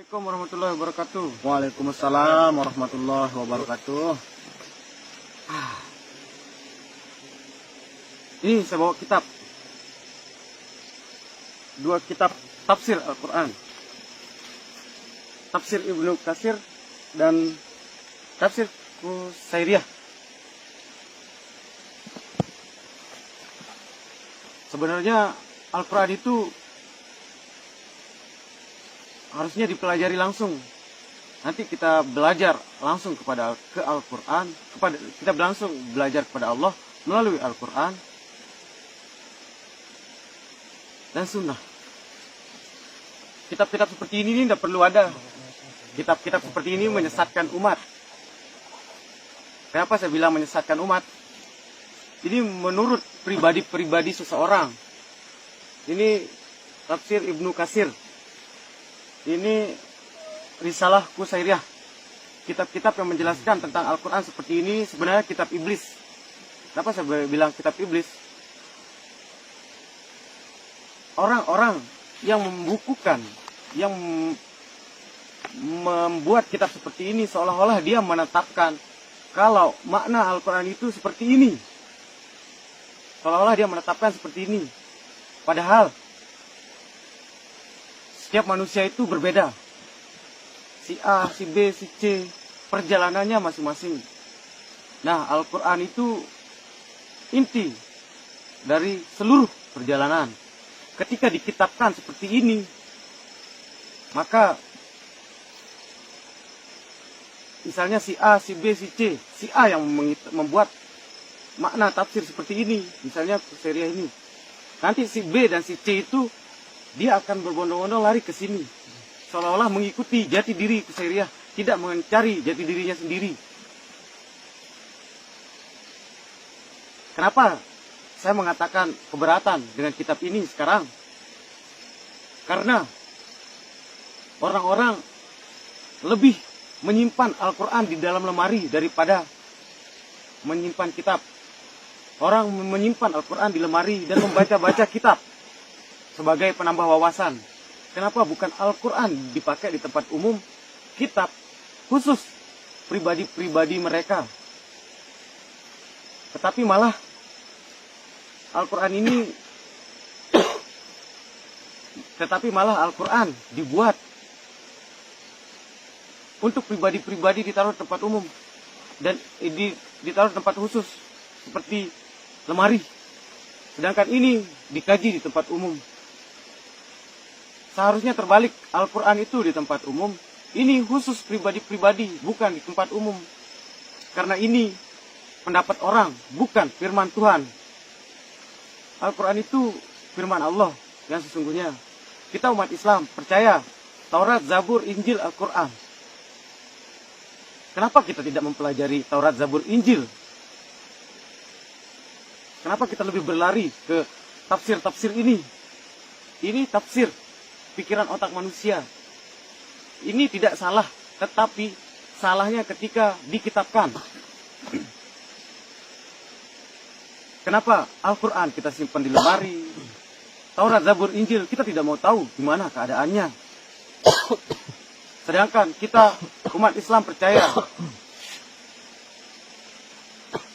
Assalamualaikum warahmatullahi wabarakatuh. Waalaikumsalam warahmatullahi wabarakatuh. Ini saya bawa kitab. Dua kitab tafsir Al-Quran. Tafsir Ibnu Katsir dan tafsir Qusairiyah. Sebenarnya Al-Quran itu harusnya dipelajari langsung. Nanti kita belajar langsung ke Al-Quran, kita langsung belajar kepada Allah melalui Al-Quran dan Sunnah. Kitab-kitab seperti ini tidak perlu ada. Kitab-kitab seperti ini menyesatkan umat. Kenapa saya bilang menyesatkan umat? Ini menurut pribadi-pribadi seseorang. Ini tafsir Ibnu Katsir. Ini Risalah Qusairiyah. Kitab-kitab yang menjelaskan tentang Al-Quran seperti ini sebenarnya kitab iblis. Kenapa saya bilang kitab iblis? Orang-orang yang membukukan, yang membuat kitab seperti ini seolah-olah dia menetapkan kalau makna Al-Quran itu seperti ini. Seolah-olah dia menetapkan seperti ini. Padahal setiap manusia itu berbeda. Si A, si B, si C, perjalanannya masing-masing. Nah, Al-Quran itu inti dari seluruh perjalanan. Ketika dikitabkan seperti ini, maka misalnya si A, si B, si C, si A yang membuat makna tafsir seperti ini, misalnya Qusairiyah ini. Nanti si B dan si C itu dia akan berbondong-bondong lari ke sini, seolah-olah mengikuti jati diri Qusairiyah, tidak mencari jati dirinya sendiri. Kenapa saya mengatakan keberatan dengan kitab ini sekarang? Karena orang-orang lebih menyimpan Al-Quran di dalam lemari daripada menyimpan kitab. Orang menyimpan Al-Quran di lemari dan membaca-baca kitab sebagai penambah wawasan. Kenapa bukan Al-Quran dipakai di tempat umum, kitab khusus pribadi-pribadi mereka? Tetapi malah Al-Quran dibuat untuk pribadi-pribadi ditaruh di tempat umum dan ditaruh di tempat khusus seperti lemari. Sedangkan ini dikaji di tempat umum. Seharusnya terbalik, Al-Quran itu di tempat umum, ini khusus pribadi-pribadi, bukan di tempat umum. Karena ini pendapat orang, bukan firman Tuhan. Al-Quran itu firman Allah yang sesungguhnya. Kita umat Islam percaya Taurat, Zabur, Injil, Al-Quran. Kenapa kita tidak mempelajari Taurat, Zabur, Injil? Kenapa kita lebih berlari ke tafsir-tafsir ini? Ini tafsir pikiran otak manusia. Ini tidak salah, tetapi salahnya ketika dikitabkan. Kenapa Al-Quran kita simpan di lemari, Taurat, Zabur, Injil kita tidak mau tahu gimana keadaannya? Sedangkan kita umat Islam percaya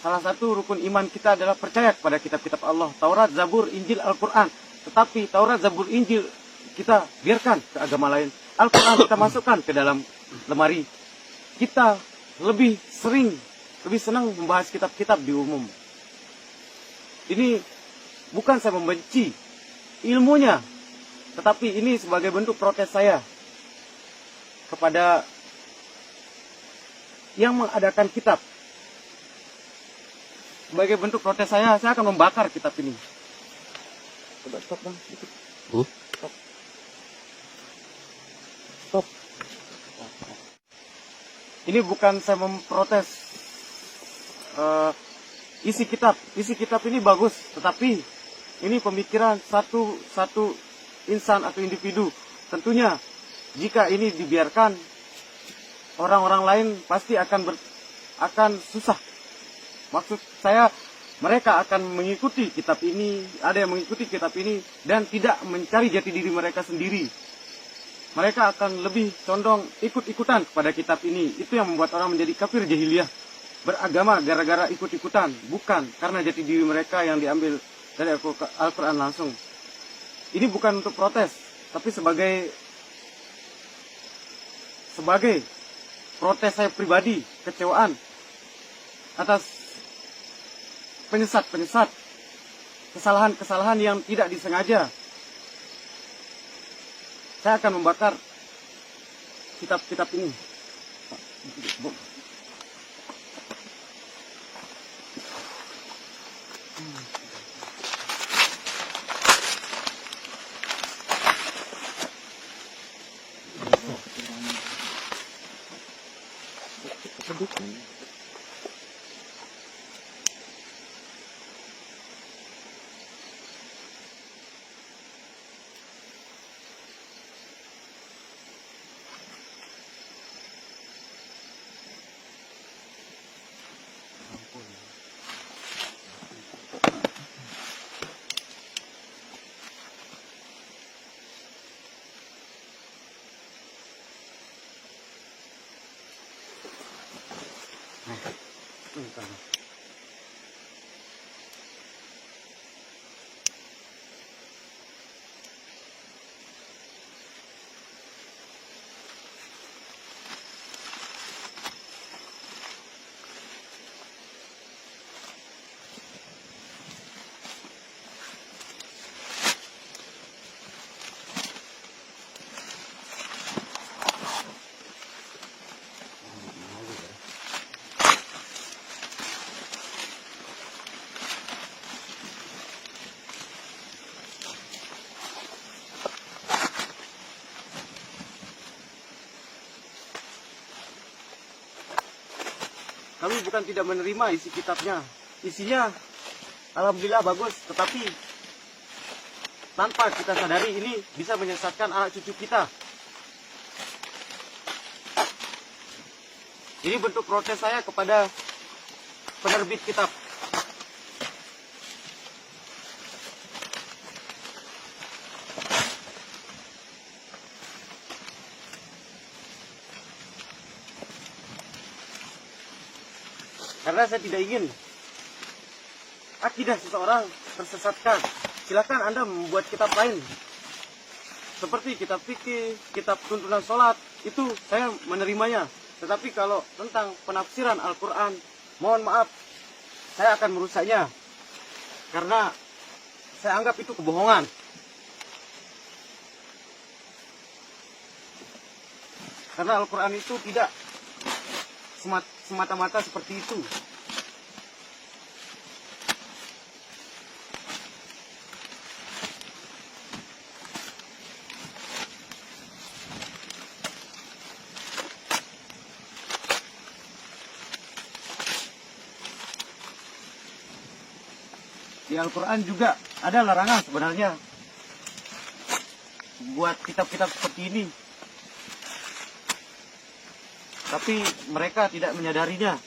salah satu rukun iman kita adalah percaya kepada kitab-kitab Allah, Taurat, Zabur, Injil, Al-Quran. Tetapi Taurat, Zabur, Injil kita biarkan ke agama lain. Al-Quran kita masukkan ke dalam lemari. Kita lebih senang membahas kitab-kitab di umum. Ini bukan saya membenci ilmunya, tetapi ini sebagai bentuk protes saya kepada yang mengadakan kitab. Sebagai bentuk protes saya akan membakar kitab ini. Coba stop bang, sedikit. Stop. Ini bukan saya memprotes isi kitab. Isi kitab ini bagus, tetapi ini pemikiran satu insan atau individu. Tentunya jika ini dibiarkan, orang-orang lain pasti akan susah. Maksud saya, mereka akan mengikuti kitab ini, ada yang mengikuti kitab ini dan tidak mencari jati diri mereka sendiri. mereka akan lebih condong ikut-ikutan kepada kitab ini. Itu yang membuat orang menjadi kafir jahiliyah, beragama gara-gara ikut-ikutan, bukan karena jati diri mereka yang diambil dari Al-Quran langsung. Ini bukan untuk protes, tapi sebagai protes saya pribadi, kecewaan atas penyesat, kesalahan-kesalahan yang tidak disengaja. Saya akan membakar kitab-kitab ini. Kami bukan tidak menerima isi kitabnya. Isinya alhamdulillah bagus, tetapi tanpa kita sadari ini bisa menyesatkan anak cucu kita. Ini bentuk protes saya kepada penerbit kitab. Karena saya tidak ingin akidah seseorang tersesatkan. Silakan Anda membuat kitab lain. Seperti kitab fikih, kitab tuntunan sholat, itu saya menerimanya. Tetapi kalau tentang penafsiran Al-Quran, mohon maaf, saya akan merusaknya. Karena saya anggap itu kebohongan. Karena Al-Quran itu tidak semata-mata seperti itu. Di Al-Quran juga ada larangan sebenarnya buat kitab-kitab seperti ini. Tapi mereka tidak menyadarinya.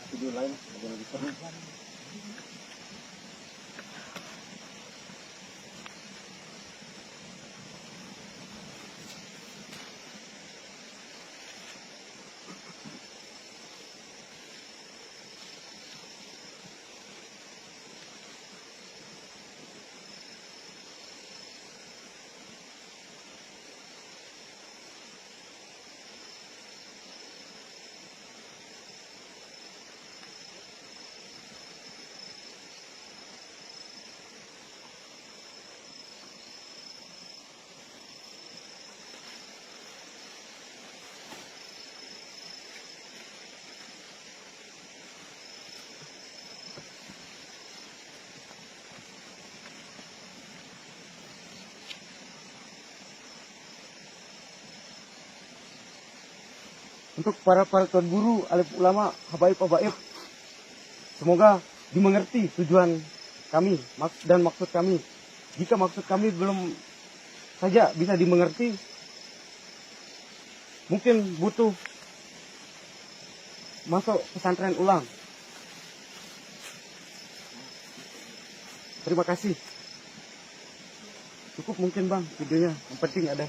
Video lain lebih seru. Untuk para tuan guru, alim ulama, habaib, semoga dimengerti tujuan kami dan maksud kami. Jika maksud kami belum saja bisa dimengerti, mungkin butuh masuk pesantren ulang. Terima kasih. Cukup mungkin Bang videonya, yang penting ada.